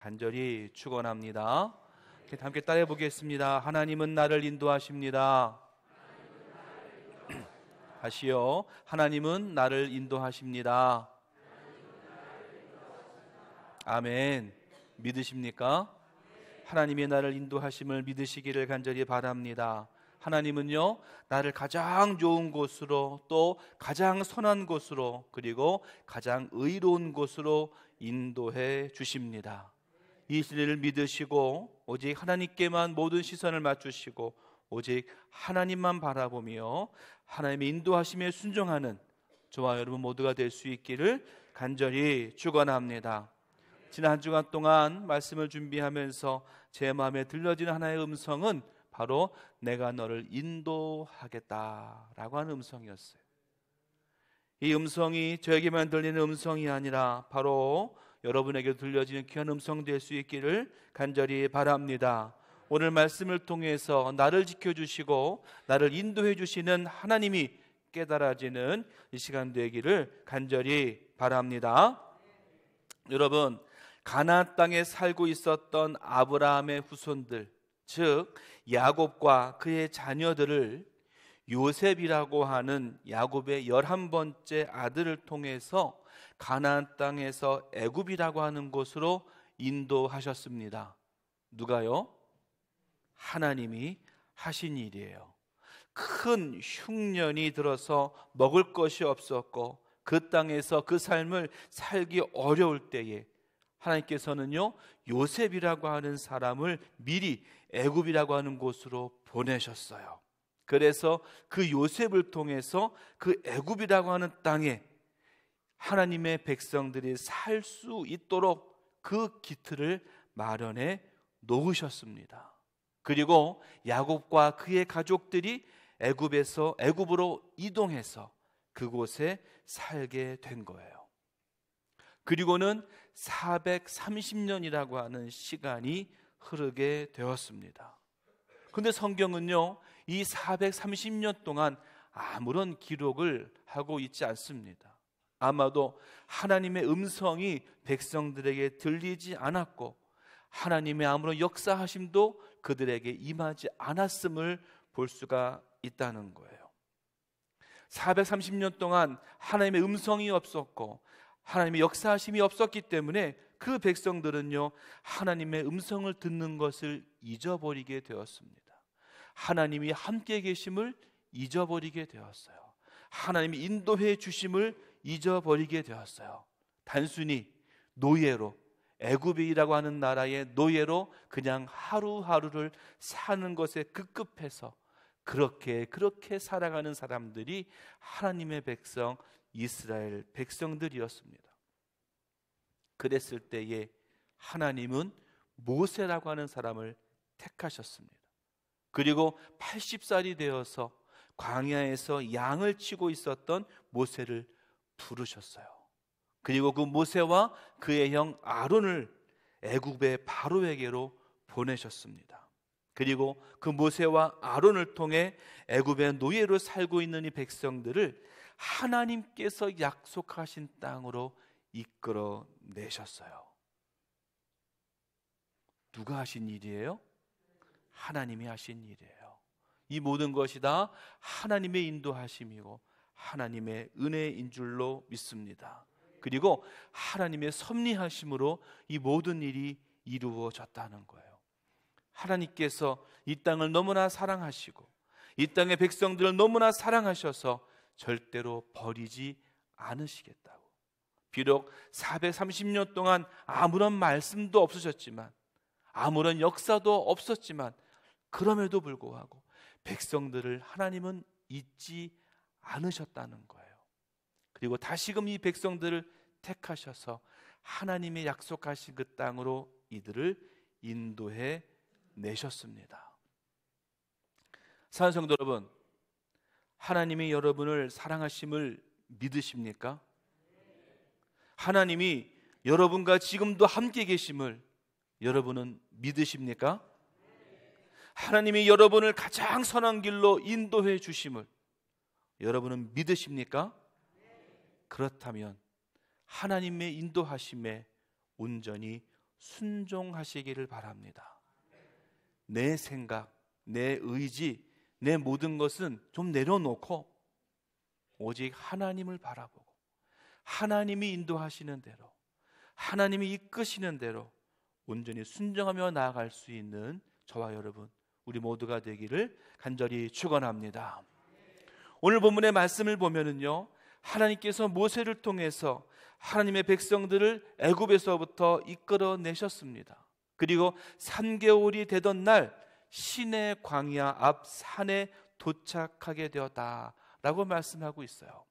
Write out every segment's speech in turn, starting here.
간절히 축원합니다. 함께 따라해 보겠습니다. 하나님은 나를 인도하십니다. 다시요. 하나님은 나를 인도하십니다. 아멘. 믿으십니까? 하나님이 나를 인도하심을 믿으시기를 간절히 바랍니다. 하나님은요, 나를 가장 좋은 곳으로, 또 가장 선한 곳으로, 그리고 가장 의로운 곳으로 인도해 주십니다. 이 진리를 믿으시고 오직 하나님께만 모든 시선을 맞추시고 오직 하나님만 바라보며 하나님의 인도하심에 순종하는 저와 여러분 모두가 될 수 있기를 간절히 축원합니다. 지난 한 주간 동안 말씀을 준비하면서 제 마음에 들려지는 하나의 음성은 바로 내가 너를 인도하겠다라고 하는 음성이었어요. 이 음성이 저에게만 들리는 음성이 아니라 바로 여러분에게 들려지는 귀한 음성 될 수 있기를 간절히 바랍니다. 오늘 말씀을 통해서 나를 지켜주시고 나를 인도해 주시는 하나님이 깨달아지는 이 시간 되기를 간절히 바랍니다. 여러분, 가나안 땅에 살고 있었던 아브라함의 후손들, 즉 야곱과 그의 자녀들을 요셉이라고 하는 야곱의 11번째 아들을 통해서 가나안 땅에서 애굽이라고 하는 곳으로 인도하셨습니다. 누가요? 하나님이 하신 일이에요. 큰 흉년이 들어서 먹을 것이 없었고 그 땅에서 그 삶을 살기 어려울 때에 하나님께서는요, 요셉이라고 하는 사람을 미리 애굽이라고 하는 곳으로 보내셨어요. 그래서 그 요셉을 통해서 그 애굽이라고 하는 땅에 하나님의 백성들이 살 수 있도록 그 기틀을 마련해 놓으셨습니다. 그리고 야곱과 그의 가족들이 애굽으로 이동해서 그곳에 살게 된 거예요. 그리고는 430년이라고 하는 시간이 흐르게 되었습니다. 그런데 성경은요, 이 430년 동안 아무런 기록을 하고 있지 않습니다. 아마도 하나님의 음성이 백성들에게 들리지 않았고 하나님의 아무런 역사하심도 그들에게 임하지 않았음을 볼 수가 있다는 거예요. 430년 동안 하나님의 음성이 없었고 하나님의 역사하심이 없었기 때문에 그 백성들은요, 하나님의 음성을 듣는 것을 잊어버리게 되었습니다. 하나님이 함께 계심을 잊어버리게 되었어요. 하나님이 인도해 주심을 잊어버리게 되었어요. 단순히 노예로, 애굽이라고 하는 나라의 노예로 그냥 하루하루를 사는 것에 급급해서 그렇게 살아가는 사람들이 하나님의 백성 이스라엘 백성들이었습니다. 그랬을 때에 하나님은 모세라고 하는 사람을 택하셨습니다. 그리고 80살이 되어서 광야에서 양을 치고 있었던 모세를 부르셨어요. 그리고 그 모세와 그의 형 아론을 애굽의 바로에게로 보내셨습니다. 그리고 그 모세와 아론을 통해 애굽의 노예로 살고 있는 이 백성들을 하나님께서 약속하신 땅으로 이끌어 내셨어요. 누가 하신 일이에요? 하나님이 하신 일이에요. 이 모든 것이 다 하나님의 인도하심이고 하나님의 은혜인 줄로 믿습니다. 그리고 하나님의 섭리하심으로 이 모든 일이 이루어졌다는 거예요. 하나님께서 이 땅을 너무나 사랑하시고 이 땅의 백성들을 너무나 사랑하셔서 절대로 버리지 않으시겠다고. 비록 430년 동안 아무런 말씀도 없으셨지만 아무런 역사도 없었지만 그럼에도 불구하고 백성들을 하나님은 잊지 않으셨다는 거예요. 그리고 다시금 이 백성들을 택하셔서 하나님의 약속하신 그 땅으로 이들을 인도해 내셨습니다. 사랑하는 성도 여러분, 하나님이 여러분을 사랑하심을 믿으십니까? 하나님이 여러분과 지금도 함께 계심을 여러분은 믿으십니까? 하나님이 여러분을 가장 선한 길로 인도해 주심을 여러분은 믿으십니까? 그렇다면 하나님의 인도하심에 온전히 순종하시기를 바랍니다. 내 생각, 내 의지, 내 모든 것은 좀 내려놓고 오직 하나님을 바라보고 하나님이 인도하시는 대로, 하나님이 이끄시는 대로 온전히 순종하며 나아갈 수 있는 저와 여러분, 우리 모두가 되기를 간절히 축원합니다. 오늘 본문의 말씀을 보면은요, 하나님께서 모세를 통해서 하나님의 백성들을 애굽에서부터 이끌어내셨습니다. 그리고 3개월이 되던 날 시내 광야 앞 산에 도착하게 되었다라고 말씀하고 있어요.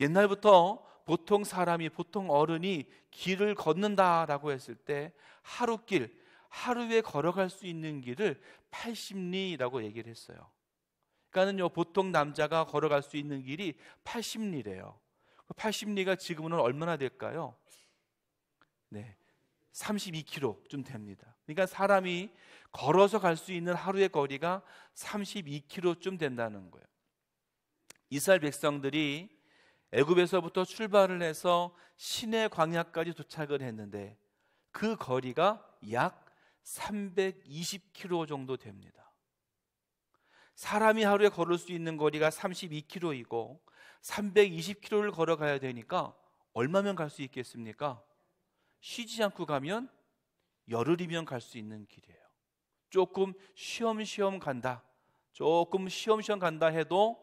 옛날부터 보통 사람이, 보통 어른이 길을 걷는다라고 했을 때 하루길, 하루에 걸어갈 수 있는 길을 80리라고 얘기를 했어요. 그러니까는요, 보통 남자가 걸어갈 수 있는 길이 80리래요. 80리가 지금은 얼마나 될까요? 네, 32km쯤 됩니다. 그러니까 사람이 걸어서 갈 수 있는 하루의 거리가 32km쯤 된다는 거예요. 이스라엘 백성들이 애굽에서부터 출발을 해서 시내 광야까지 도착을 했는데 그 거리가 약 320km 정도 됩니다. 사람이 하루에 걸을 수 있는 거리가 32km이고 320km를 걸어가야 되니까 얼마면 갈 수 있겠습니까? 쉬지 않고 가면 열흘이면 갈 수 있는 길이에요. 조금 쉬엄쉬엄 간다, 조금 쉬엄쉬엄 간다 해도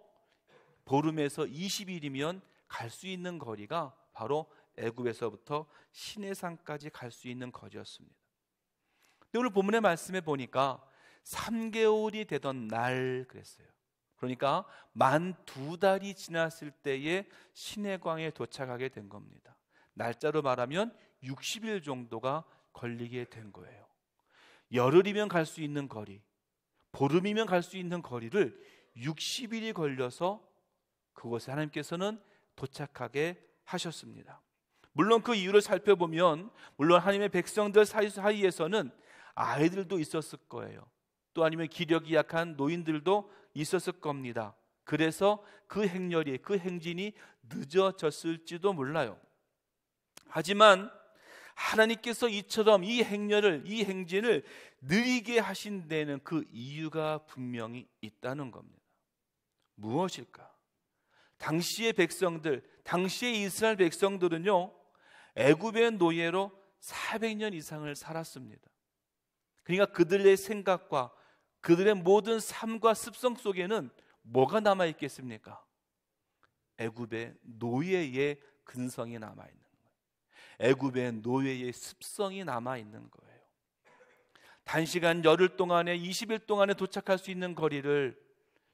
보름에서 20일이면 갈 수 있는 거리가 바로 애굽에서부터 시내산까지 갈 수 있는 거리였습니다. 근데 오늘 본문의 말씀에 보니까 3개월이 되던 날 그랬어요. 그러니까 만 2달이 지났을 때에 시내광에 도착하게 된 겁니다. 날짜로 말하면 60일 정도가 걸리게 된 거예요. 열흘이면 갈 수 있는 거리, 보름이면 갈 수 있는 거리를 60일이 걸려서 그곳에 하나님께서는 도착하게 하셨습니다. 물론 그 이유를 살펴보면 물론 하나님의 백성들 사이에서는 아이들도 있었을 거예요. 또 아니면 기력이 약한 노인들도 있었을 겁니다. 그래서 그 행렬이, 그 행진이 늦어졌을지도 몰라요. 하지만 하나님께서 이처럼 이 행렬을, 이 행진을 느리게 하신 데는 그 이유가 분명히 있다는 겁니다. 무엇일까? 당시의 백성들, 당시의 이스라엘 백성들은요, 애굽의 노예로 400년 이상을 살았습니다. 그러니까 그들의 생각과 그들의 모든 삶과 습성 속에는 뭐가 남아있겠습니까? 애굽의 노예의 근성이 남아있는 거예요. 애굽의 노예의 습성이 남아있는 거예요. 단시간 열흘 동안에 20일 동안에 도착할 수 있는 거리를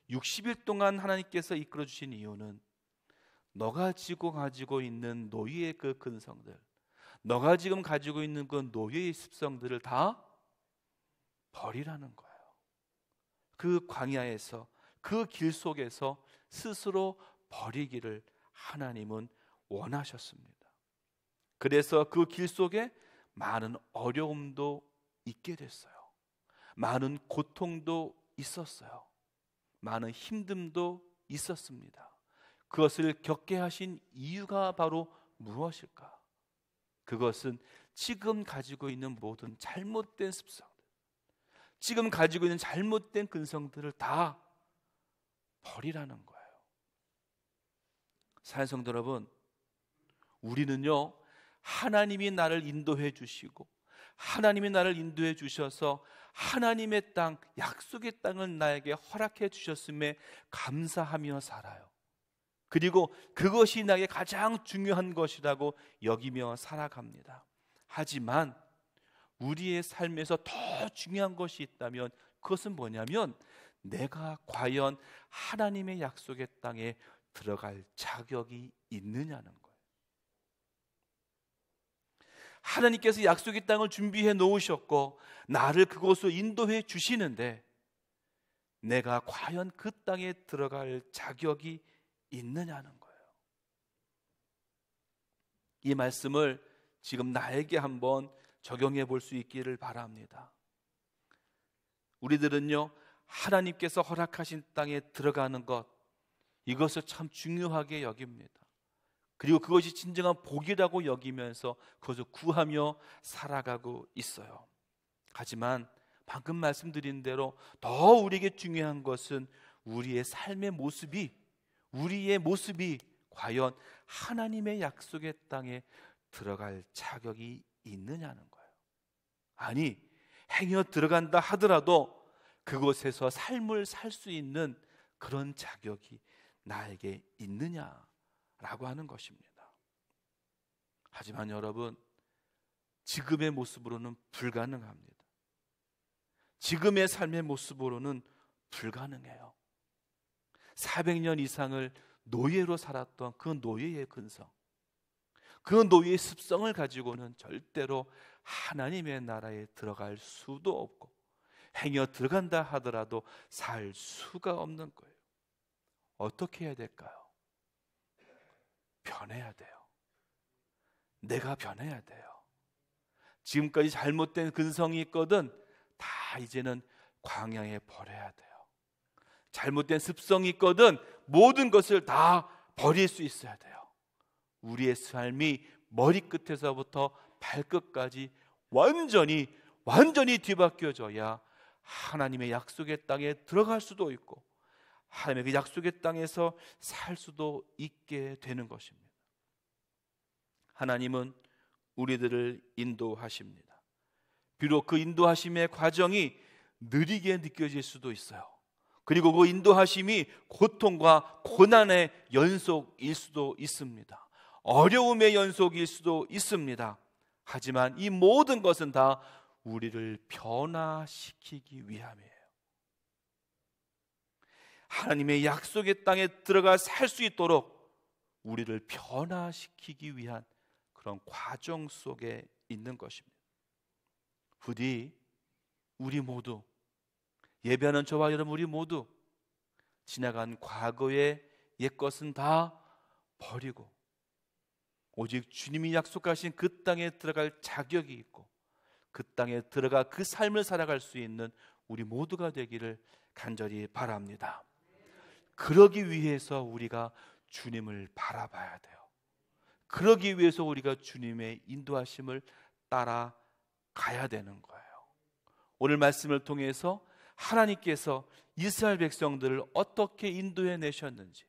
60일 동안 하나님께서 이끌어 주신 이유는 너가 지금 가지고 있는 노예의 그 근성들, 너가 지금 가지고 있는 그 노예의 습성들을 다 버리라는 거예요. 그 광야에서, 그 길 속에서 스스로 버리기를 하나님은 원하셨습니다. 그래서 그 길 속에 많은 어려움도 있게 됐어요. 많은 고통도 있었어요. 많은 힘듦도 있었습니다. 그것을 겪게 하신 이유가 바로 무엇일까? 그것은 지금 가지고 있는 모든 잘못된 습성들, 지금 가지고 있는 잘못된 근성들을 다 버리라는 거예요. 사랑하는 성도 여러분, 우리는요, 하나님이 나를 인도해 주시고 하나님이 나를 인도해 주셔서 하나님의 땅, 약속의 땅을 나에게 허락해 주셨음에 감사하며 살아요. 그리고 그것이 나에게 가장 중요한 것이라고 여기며 살아갑니다. 하지만 우리의 삶에서 더 중요한 것이 있다면 그것은 뭐냐면 내가 과연 하나님의 약속의 땅에 들어갈 자격이 있느냐는 거예요. 하나님께서 약속의 땅을 준비해 놓으셨고 나를 그곳으로 인도해 주시는데 내가 과연 그 땅에 들어갈 자격이 있느냐는 거예요. 이 말씀을 지금 나에게 한번 적용해 볼 수 있기를 바랍니다. 우리들은요, 하나님께서 허락하신 땅에 들어가는 것, 이것을 참 중요하게 여깁니다. 그리고 그것이 진정한 복이라고 여기면서 그것을 구하며 살아가고 있어요. 하지만 방금 말씀드린 대로 더 우리에게 중요한 것은 우리의 삶의 모습이, 우리의 모습이 과연 하나님의 약속의 땅에 들어갈 자격이 있느냐는 거예요. 아니, 행여 들어간다 하더라도 그곳에서 삶을 살 수 있는 그런 자격이 나에게 있느냐라고 하는 것입니다. 하지만 여러분, 지금의 모습으로는 불가능합니다. 지금의 삶의 모습으로는 불가능해요. 400년 이상을 노예로 살았던 그 노예의 근성, 그 노예의 습성을 가지고는 절대로 하나님의 나라에 들어갈 수도 없고, 행여 들어간다 하더라도 살 수가 없는 거예요. 어떻게 해야 될까요? 변해야 돼요. 내가 변해야 돼요. 지금까지 잘못된 근성이 있거든 다 이제는 광야에 버려야 돼요. 잘못된 습성이 있거든 모든 것을 다 버릴 수 있어야 돼요. 우리의 삶이 머리끝에서부터 발끝까지 완전히 뒤바뀌어져야 하나님의 약속의 땅에 들어갈 수도 있고 하나님의 그 약속의 땅에서 살 수도 있게 되는 것입니다. 하나님은 우리들을 인도하십니다. 비록 그 인도하심의 과정이 느리게 느껴질 수도 있어요. 그리고 그 인도하심이 고통과 고난의 연속일 수도 있습니다. 어려움의 연속일 수도 있습니다. 하지만 이 모든 것은 다 우리를 변화시키기 위함이에요. 하나님의 약속의 땅에 들어가 살 수 있도록 우리를 변화시키기 위한 그런 과정 속에 있는 것입니다. 부디 우리 모두, 예배하는 저와 여러분 우리 모두 지나간 과거의 옛것은 다 버리고 오직 주님이 약속하신 그 땅에 들어갈 자격이 있고 그 땅에 들어가 그 삶을 살아갈 수 있는 우리 모두가 되기를 간절히 바랍니다. 그러기 위해서 우리가 주님을 바라봐야 돼요. 그러기 위해서 우리가 주님의 인도하심을 따라가야 되는 거예요. 오늘 말씀을 통해서 하나님께서 이스라엘 백성들을 어떻게 인도해 내셨는지,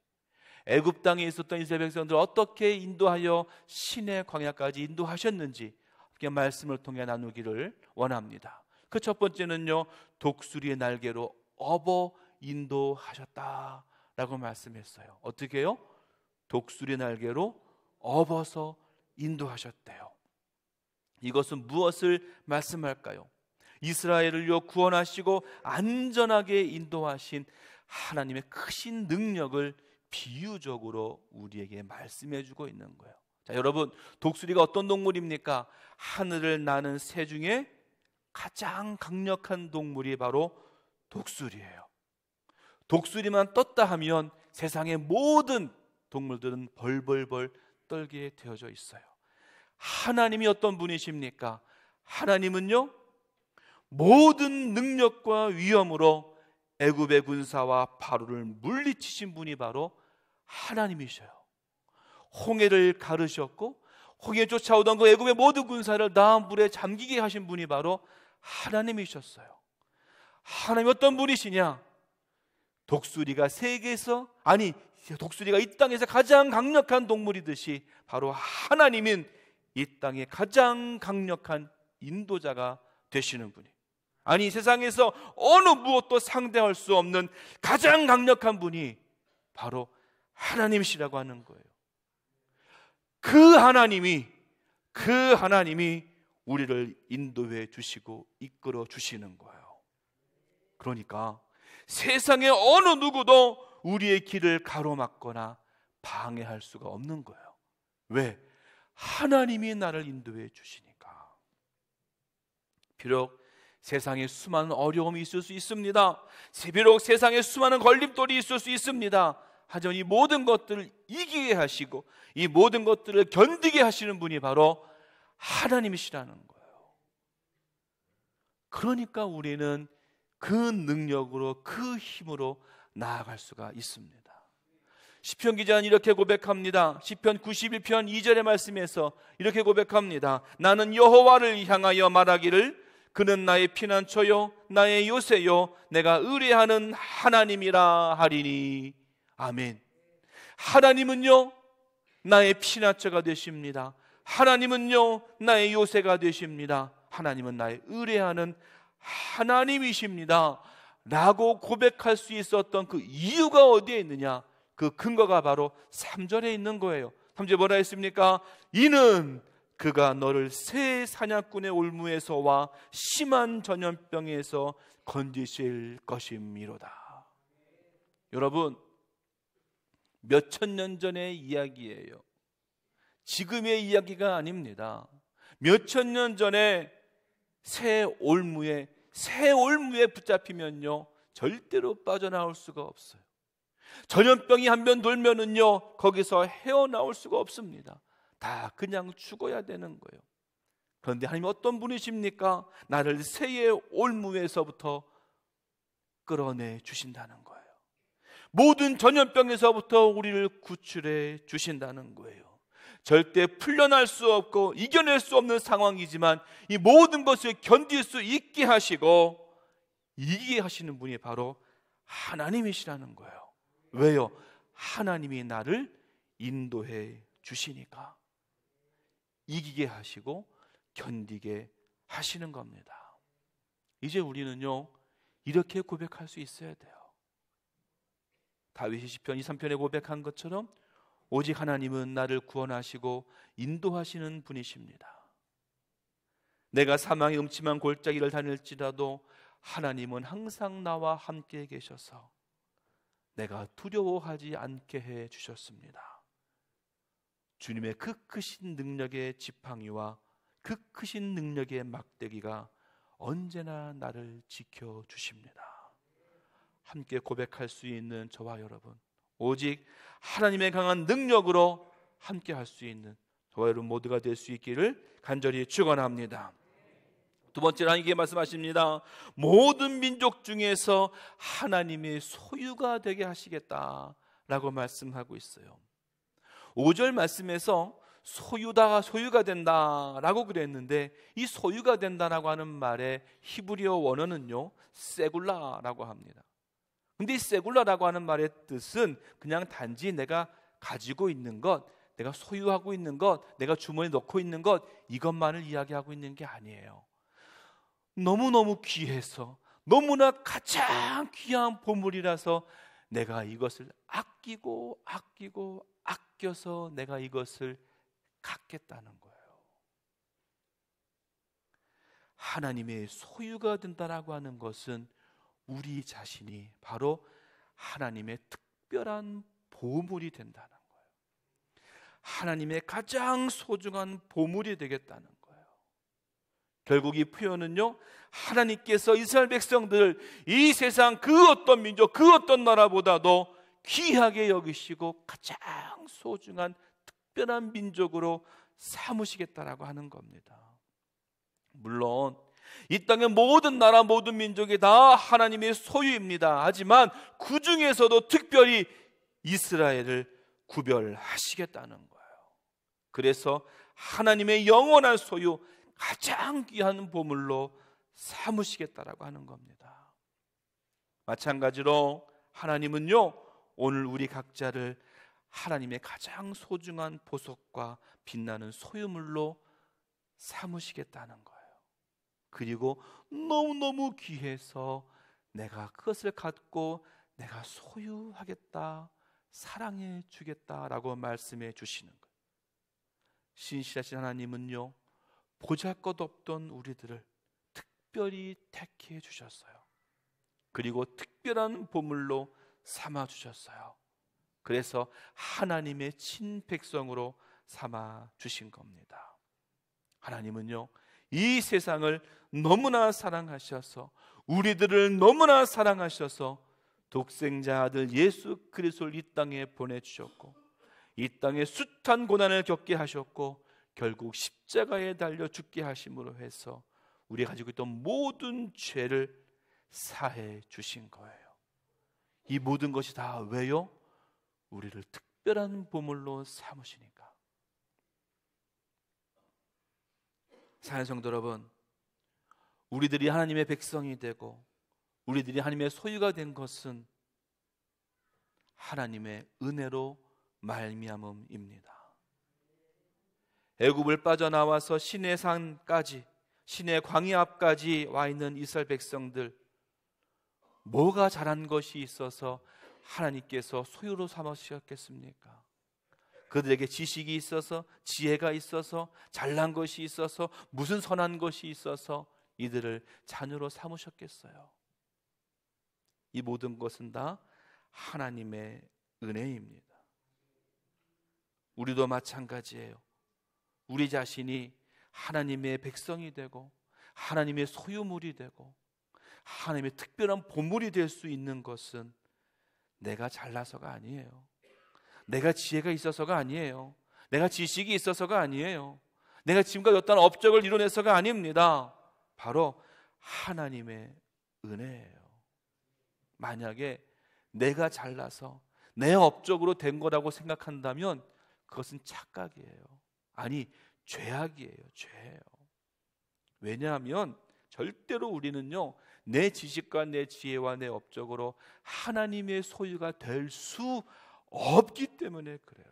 애굽 땅에 있었던 이스라엘 백성들을 어떻게 인도하여 시내 광야까지 인도하셨는지 함께 말씀을 통해 나누기를 원합니다. 그 첫 번째는요, 독수리의 날개로 업어 인도하셨다라고 말씀했어요. 어떻게 해요? 독수리의 날개로 업어서 인도하셨대요. 이것은 무엇을 말씀할까요? 이스라엘을요 구원하시고 안전하게 인도하신 하나님의 크신 능력을 비유적으로 우리에게 말씀해 주고 있는 거예요. 자, 여러분, 독수리가 어떤 동물입니까? 하늘을 나는 새 중에 가장 강력한 동물이 바로 독수리예요. 독수리만 떴다 하면 세상의 모든 동물들은 벌벌벌 떨게 되어져 있어요. 하나님이 어떤 분이십니까? 하나님은요 모든 능력과 위엄으로 애굽의 군사와 바로를 물리치신 분이 바로 하나님이셔요. 홍해를 가르셨고 홍해 쫓아오던 그 애굽의 모든 군사를 다 물에 잠기게 하신 분이 바로 하나님이셨어요. 하나님 어떤 분이시냐? 독수리가 세계에서, 아니 독수리가 이 땅에서 가장 강력한 동물이듯이 바로 하나님은 이 땅의 가장 강력한 인도자가 되시는 분이, 아니 세상에서 어느 무엇도 상대할 수 없는 가장 강력한 분이 바로 하나님이시라고 하는 거예요. 그 하나님이 우리를 인도해 주시고 이끌어 주시는 거예요. 그러니까 세상의 어느 누구도 우리의 길을 가로막거나 방해할 수가 없는 거예요. 왜? 하나님이 나를 인도해 주시니까. 비록 세상에 수많은 어려움이 있을 수 있습니다. 비록 세상에 수많은 걸림돌이 있을 수 있습니다. 하지만 이 모든 것들을 이기게 하시고 이 모든 것들을 견디게 하시는 분이 바로 하나님이시라는 거예요. 그러니까 우리는 그 능력으로, 그 힘으로 나아갈 수가 있습니다. 시편 기자는 이렇게 고백합니다. 시편 91편 2절의 말씀에서 이렇게 고백합니다. 나는 여호와를 향하여 말하기를 그는 나의 피난처요 나의 요새요 내가 의뢰하는 하나님이라 하리니. 아멘. 하나님은요 나의 피난처가 되십니다. 하나님은요 나의 요새가 되십니다. 하나님은 나의 의뢰하는 하나님이십니다 라고 고백할 수 있었던 그 이유가 어디에 있느냐? 그 근거가 바로 3절에 있는 거예요. 3절에 뭐라 했습니까? 이는 그가 너를 새 사냥꾼의 올무에서와 심한 전염병에서 건지실 것임이로다. 여러분, 몇천 년 전의 이야기예요. 지금의 이야기가 아닙니다. 몇천 년 전에 새 올무에 붙잡히면요 절대로 빠져나올 수가 없어요. 전염병이 한번 돌면은요 거기서 헤어나올 수가 없습니다. 다 그냥 죽어야 되는 거예요. 그런데 하나님 어떤 분이십니까? 나를 새의 올무에서부터 끌어내 주신다는 거예요. 모든 전염병에서부터 우리를 구출해 주신다는 거예요. 절대 풀려날 수 없고 이겨낼 수 없는 상황이지만 이 모든 것을 견딜 수 있게 하시고 이기게 하시는 분이 바로 하나님이시라는 거예요. 왜요? 하나님이 나를 인도해 주시니까 이기게 하시고 견디게 하시는 겁니다. 이제 우리는요 이렇게 고백할 수 있어야 돼요. 다윗이 시편 2, 3편에 고백한 것처럼 오직 하나님은 나를 구원하시고 인도하시는 분이십니다. 내가 사망의 음침한 골짜기를 다닐지라도 하나님은 항상 나와 함께 계셔서 내가 두려워하지 않게 해 주셨습니다. 주님의 그 크신 능력의 지팡이와 그 크신 능력의 막대기가 언제나 나를 지켜주십니다. 함께 고백할 수 있는 저와 여러분, 오직 하나님의 강한 능력으로 함께 할 수 있는 저와 여러분 모두가 될 수 있기를 간절히 축원합니다. 두 번째로 하나님께 말씀하십니다. 모든 민족 중에서 하나님의 소유가 되게 하시겠다라고 말씀하고 있어요. 5절 말씀에서 소유가 된다라고 그랬는데 이 소유가 된다라고 하는 말의 히브리어 원어는요 세굴라라고 합니다. 근데 이 세굴라라고 하는 말의 뜻은 그냥 단지 내가 가지고 있는 것, 내가 소유하고 있는 것, 내가 주머니에 넣고 있는 것, 이것만을 이야기하고 있는 게 아니에요. 너무너무 귀해서 너무나 가장 귀한 보물이라서 내가 이것을 아껴서 내가 이것을 갖겠다는 거예요. 하나님의 소유가 된다라고 하는 것은 우리 자신이 바로 하나님의 특별한 보물이 된다는 거예요. 하나님의 가장 소중한 보물이 되겠다는 거예요. 결국 이 표현은요, 하나님께서 이스라엘 백성들을 이 세상 그 어떤 민족, 그 어떤 나라보다도 귀하게 여기시고 가장 소중한 특별한 민족으로 삼으시겠다라고 하는 겁니다. 물론 이 땅의 모든 나라, 모든 민족이 다 하나님의 소유입니다. 하지만 그 중에서도 특별히 이스라엘을 구별하시겠다는 거예요. 그래서 하나님의 영원한 소유, 가장 귀한 보물로 삼으시겠다라고 하는 겁니다. 마찬가지로 하나님은요, 오늘 우리 각자를 하나님의 가장 소중한 보석과 빛나는 소유물로 삼으시겠다는 거예요. 그리고 너무너무 귀해서 내가 그것을 갖고 내가 소유하겠다, 사랑해 주겠다라고 말씀해 주시는 거예요. 신실하신 하나님은요, 보잘것없던 우리들을 특별히 택해 주셨어요. 그리고 특별한 보물로 삼아 주셨어요. 그래서 하나님의 친백성으로 삼아 주신 겁니다. 하나님은요, 이 세상을 너무나 사랑하셔서, 우리들을 너무나 사랑하셔서 독생자 아들 예수 그리스도를 이 땅에 보내주셨고, 이 땅에 숱한 고난을 겪게 하셨고, 결국 십자가에 달려 죽게 하심으로 해서 우리가 가지고 있던 모든 죄를 사해 주신 거예요. 이 모든 것이 다 왜요? 우리를 특별한 보물로 삼으시니까. 사랑하는 성도 여러분, 우리들이 하나님의 백성이 되고 우리들이 하나님의 소유가 된 것은 하나님의 은혜로 말미암음입니다. 애굽을 빠져나와서 시내 산까지, 시내 광야 앞까지 와 있는 이스라엘 백성들, 뭐가 잘한 것이 있어서 하나님께서 소유로 삼으셨겠습니까? 그들에게 지식이 있어서, 지혜가 있어서, 잘난 것이 있어서, 무슨 선한 것이 있어서 이들을 자녀로 삼으셨겠어요? 이 모든 것은 다 하나님의 은혜입니다. 우리도 마찬가지예요. 우리 자신이 하나님의 백성이 되고 하나님의 소유물이 되고 하나님의 특별한 보물이 될 수 있는 것은 내가 잘나서가 아니에요. 내가 지혜가 있어서가 아니에요. 내가 지식이 있어서가 아니에요. 내가 지금까지 어떤 업적을 이뤄내서가 아닙니다. 바로 하나님의 은혜예요. 만약에 내가 잘나서 내 업적으로 된 거라고 생각한다면 그것은 착각이에요. 아니, 죄악이에요. 죄예요. 왜냐하면 절대로 우리는요, 내 지식과 내 지혜와 내 업적으로 하나님의 소유가 될 수 없기 때문에 그래요.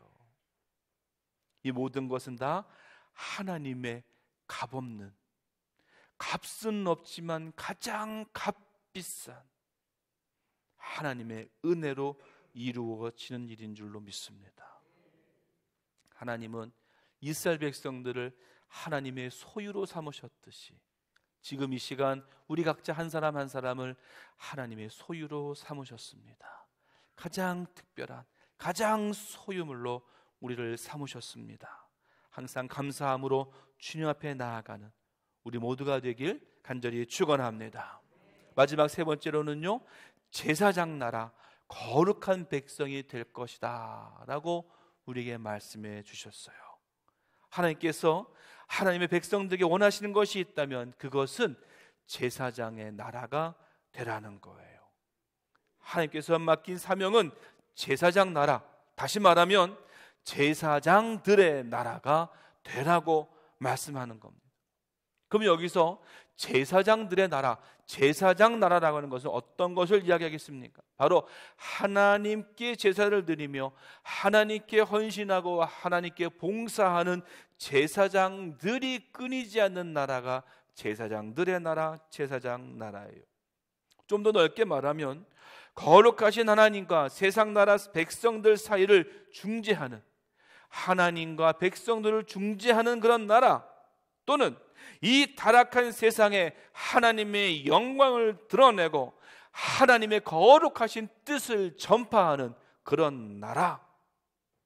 이 모든 것은 다 하나님의 값없는, 값은 없지만 가장 값비싼 하나님의 은혜로 이루어지는 일인 줄로 믿습니다. 하나님은 이스라엘 백성들을 하나님의 소유로 삼으셨듯이 지금 이 시간 우리 각자 한 사람 한 사람을 하나님의 소유로 삼으셨습니다. 가장 특별한, 가장 소유물로 우리를 삼으셨습니다. 항상 감사함으로 주님 앞에 나아가는 우리 모두가 되길 간절히 축원합니다. 마지막 세 번째로는요, 제사장 나라, 거룩한 백성이 될 것이다 라고 우리에게 말씀해 주셨어요. 하나님께서 하나님의 백성들에게 원하시는 것이 있다면 그것은 제사장의 나라가 되라는 거예요. 하나님께서 맡긴 사명은 제사장 나라, 다시 말하면 제사장들의 나라가 되라고 말씀하는 겁니다. 그럼 여기서 제사장들의 나라, 제사장 나라라고 하는 것은 어떤 것을 이야기하겠습니까? 바로 하나님께 제사를 드리며 하나님께 헌신하고 하나님께 봉사하는 제사장들이 끊이지 않는 나라가 제사장들의 나라, 제사장 나라예요. 좀 더 넓게 말하면 거룩하신 하나님과 세상 나라 백성들 사이를 중재하는, 하나님과 백성들을 중재하는 그런 나라, 또는 이 타락한 세상에 하나님의 영광을 드러내고 하나님의 거룩하신 뜻을 전파하는 그런 나라,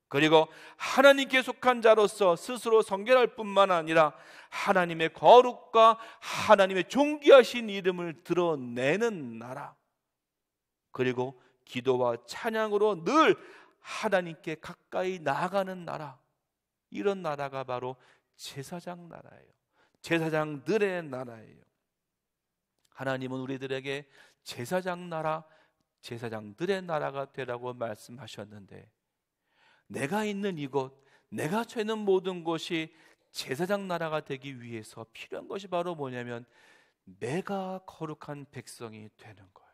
그리고 하나님께 속한 자로서 스스로 성결할 뿐만 아니라 하나님의 거룩과 하나님의 존귀하신 이름을 드러내는 나라, 그리고 기도와 찬양으로 늘 하나님께 가까이 나아가는 나라, 이런 나라가 바로 제사장 나라예요. 제사장들의 나라예요. 하나님은 우리들에게 제사장 나라, 제사장들의 나라가 되라고 말씀하셨는데, 내가 있는 이곳, 내가 처해 있는 모든 곳이 제사장 나라가 되기 위해서 필요한 것이 바로 뭐냐면 내가 거룩한 백성이 되는 거예요.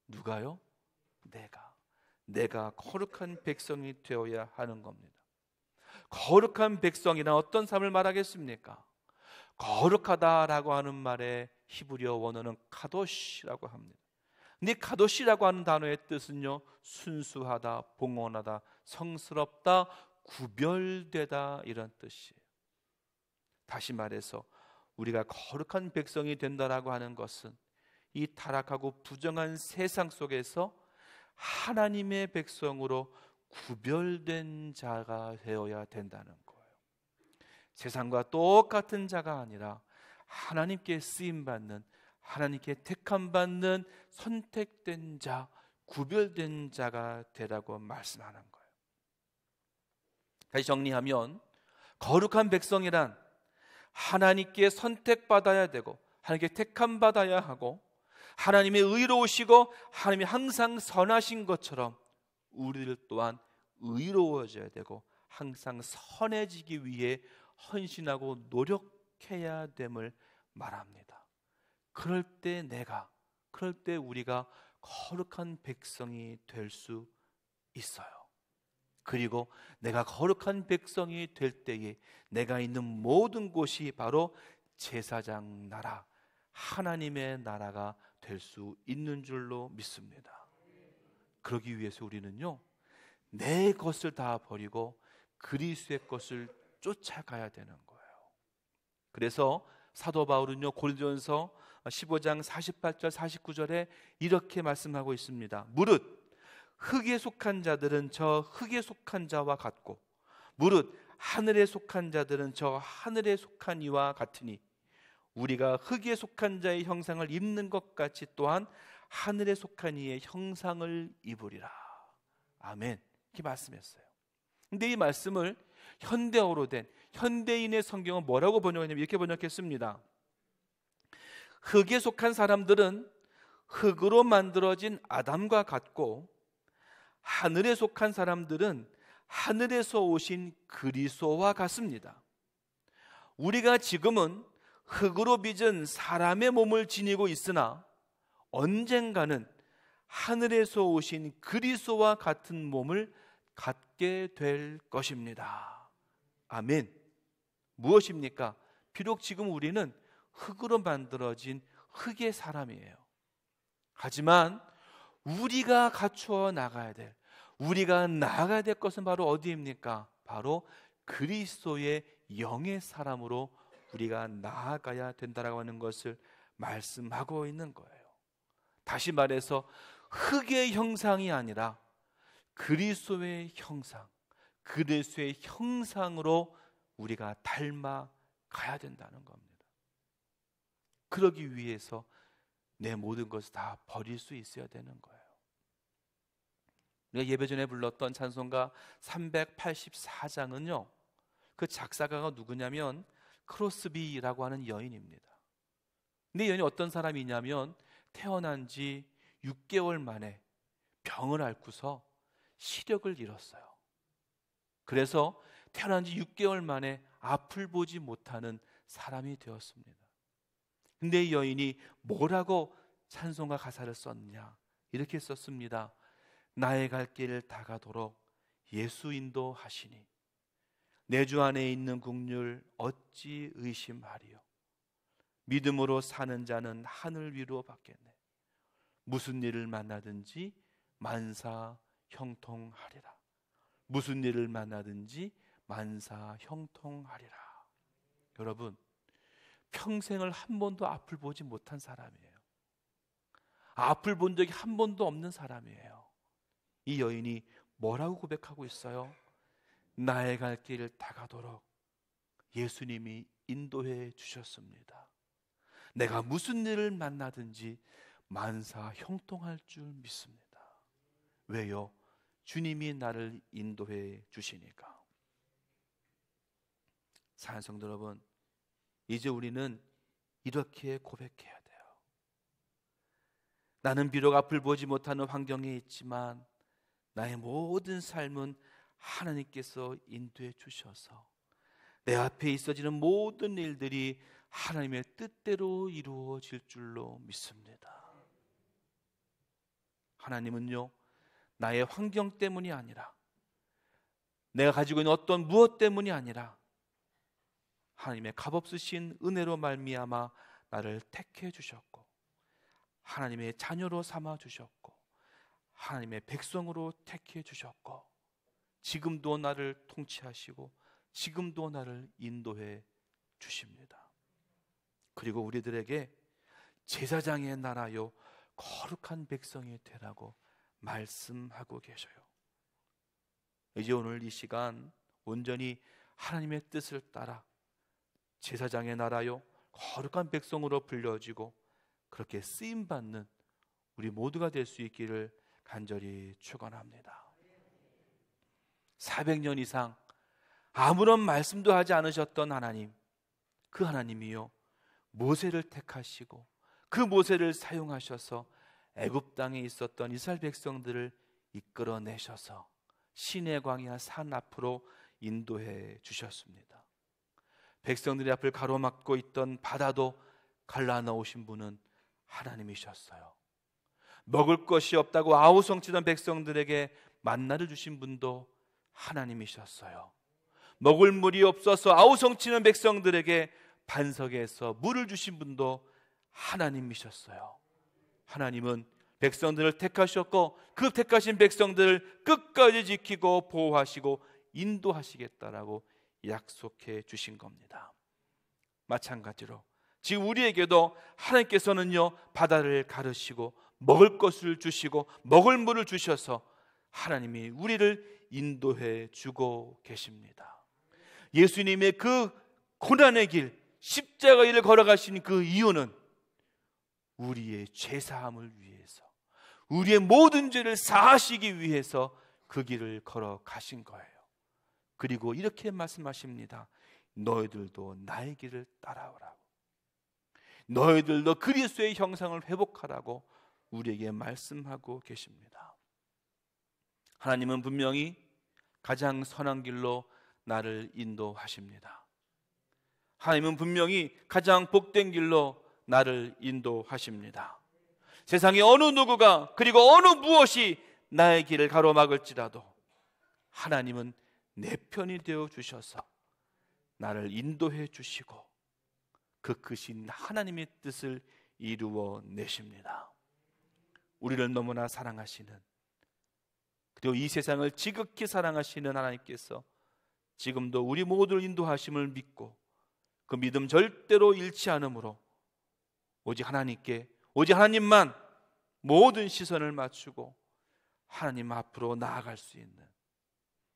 누가요? 내가 거룩한 백성이 되어야 하는 겁니다. 거룩한 백성이란 어떤 삶을 말하겠습니까? 거룩하다라고 하는 말의 히브리어 원어는 카도시라고 합니다. 근데 카도시라고 하는 단어의 뜻은요, 순수하다, 봉헌하다, 성스럽다, 구별되다, 이런 뜻이에요. 다시 말해서 우리가 거룩한 백성이 된다라고 하는 것은 이 타락하고 부정한 세상 속에서 하나님의 백성으로 구별된 자가 되어야 된다는 거예요. 세상과 똑같은 자가 아니라 하나님께 쓰임받는, 하나님께 택함받는 선택된 자, 구별된 자가 되라고 말씀하는 거예요. 다시 정리하면 거룩한 백성이란 하나님께 선택받아야 되고 하나님께 택함받아야 하고 하나님의 의로우시고 하나님이 항상 선하신 것처럼 우리들 또한 의로워져야 되고 항상 선해지기 위해 헌신하고 노력해야 됨을 말합니다. 그럴 때 우리가 거룩한 백성이 될 수 있어요. 그리고 내가 거룩한 백성이 될 때에 내가 있는 모든 곳이 바로 제사장 나라, 하나님의 나라가 될 수 있는 줄로 믿습니다. 그러기 위해서 우리는요, 내 것을 다 버리고 그리스도의 것을 쫓아가야 되는 거예요. 그래서 사도 바울은요, 고린도전서 15장 48절 49절에 이렇게 말씀하고 있습니다. 무릇 흙에 속한 자들은 저 흙에 속한 자와 같고 무릇 하늘에 속한 자들은 저 하늘에 속한 이와 같으니 우리가 흙에 속한 자의 형상을 입는 것 같이 또한 하늘에 속한 이의 형상을 입으리라. 아멘. 이렇게 말씀했어요. 근데 이 말씀을 현대어로 된 현대인의 성경은 뭐라고 번역했냐면 이렇게 번역했습니다. 흙에 속한 사람들은 흙으로 만들어진 아담과 같고 하늘에 속한 사람들은 하늘에서 오신 그리스도와 같습니다. 우리가 지금은 흙으로 빚은 사람의 몸을 지니고 있으나 언젠가는 하늘에서 오신 그리스도와 같은 몸을 갖게 될 것입니다. 아멘. 무엇입니까? 비록 지금 우리는 흙으로 만들어진 흙의 사람이에요. 하지만 우리가 갖추어 나가야 될, 우리가 나아가야 될 것은 바로 어디입니까? 바로 그리스도의 영의 사람으로 우리가 나아가야 된다라고 하는 것을 말씀하고 있는 거예요. 다시 말해서 흙의 형상이 아니라 그리스도의 형상, 그리스도의 형상으로 우리가 닮아가야 된다는 겁니다. 그러기 위해서 내 모든 것을 다 버릴 수 있어야 되는 거예요. 우리가 예배 전에 불렀던 찬송가 384장은요, 그 작사가가 누구냐면 크로스비라고 하는 여인입니다. 근데 여인이 어떤 사람이냐면 태어난 지 6개월 만에 병을 앓고서 시력을 잃었어요. 그래서 태어난 지 6개월 만에 앞을 보지 못하는 사람이 되었습니다. 근데 이 여인이 뭐라고 찬송가 가사를 썼냐? 이렇게 썼습니다. 나의 갈 길을 다가도록 예수 인도하시니 내 주 안에 있는 국률 어찌 의심하리요. 믿음으로 사는 자는 하늘 위로 받겠네. 무슨 일을 만나든지 만사 형통하리라. 무슨 일을 만나든지 만사 형통하리라. 여러분, 평생을 한 번도 앞을 보지 못한 사람이에요. 앞을 본 적이 한 번도 없는 사람이에요. 이 여인이 뭐라고 고백하고 있어요? 나의 갈 길을 다가도록 예수님이 인도해 주셨습니다. 내가 무슨 일을 만나든지 만사 형통할 줄 믿습니다. 왜요? 주님이 나를 인도해 주시니까. 사랑하는 성도 여러분, 이제 우리는 이렇게 고백해야 돼요. 나는 비록 앞을 보지 못하는 환경에 있지만 나의 모든 삶은 하나님께서 인도해 주셔서 내 앞에 있어지는 모든 일들이 하나님의 뜻대로 이루어질 줄로 믿습니다. 하나님은요, 나의 환경 때문이 아니라 내가 가지고 있는 어떤 무엇 때문이 아니라 하나님의 값없으신 은혜로 말미암아 나를 택해 주셨고 하나님의 자녀로 삼아 주셨고 하나님의 백성으로 택해 주셨고 지금도 나를 통치하시고 지금도 나를 인도해 주십니다. 그리고 우리들에게 제사장의 나라요 거룩한 백성이 되라고 말씀하고 계셔요. 이제 오늘 이 시간 온전히 하나님의 뜻을 따라 제사장의 나라요 거룩한 백성으로 불려지고 그렇게 쓰임받는 우리 모두가 될 수 있기를 간절히 축원합니다. 400년 이상 아무런 말씀도 하지 않으셨던 하나님, 그 하나님이요 모세를 택하시고 그 모세를 사용하셔서 애굽 땅에 있었던 이스라엘 백성들을 이끌어내셔서 시내 광야 산 앞으로 인도해 주셨습니다. 백성들의 앞을 가로막고 있던 바다도 갈라놓으신 분은 하나님이셨어요. 먹을 것이 없다고 아우성치던 백성들에게 만나를 주신 분도 하나님이셨어요. 먹을 물이 없어서 아우성치는 백성들에게 반석에서 물을 주신 분도 하나님이셨어요. 하나님은 백성들을 택하셨고 그 택하신 백성들을 끝까지 지키고 보호하시고 인도하시겠다라고 약속해 주신 겁니다. 마찬가지로 지금 우리에게도 하나님께서는요, 바다를 가르시고 먹을 것을 주시고 먹을 물을 주셔서 하나님이 우리를 인도해 주고 계십니다. 예수님의 그 고난의 길, 십자가의 길을 걸어가신 그 이유는 우리의 죄사함을 위해서, 우리의 모든 죄를 사하시기 위해서 그 길을 걸어가신 거예요. 그리고 이렇게 말씀하십니다. 너희들도 나의 길을 따라오라고, 너희들도 그리스도의 형상을 회복하라고 우리에게 말씀하고 계십니다. 하나님은 분명히 가장 선한 길로 나를 인도하십니다. 하나님은 분명히 가장 복된 길로 나를 인도하십니다. 세상의 어느 누구가 그리고 어느 무엇이 나의 길을 가로막을지라도 하나님은 내 편이 되어 주셔서 나를 인도해 주시고 그 크신 하나님의 뜻을 이루어 내십니다. 우리를 너무나 사랑하시는, 그리고 이 세상을 지극히 사랑하시는 하나님께서 지금도 우리 모두를 인도하심을 믿고 그 믿음 절대로 잃지 않으므로 오직 하나님께, 오직 하나님만 모든 시선을 맞추고 하나님 앞으로 나아갈 수 있는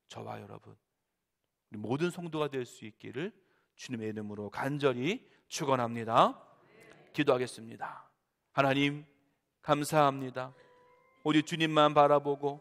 저와 여러분, 우리 모든 성도가 될 수 있기를 주님의 이름으로 간절히 축원합니다. 기도하겠습니다. 하나님 감사합니다. 오직 주님만 바라보고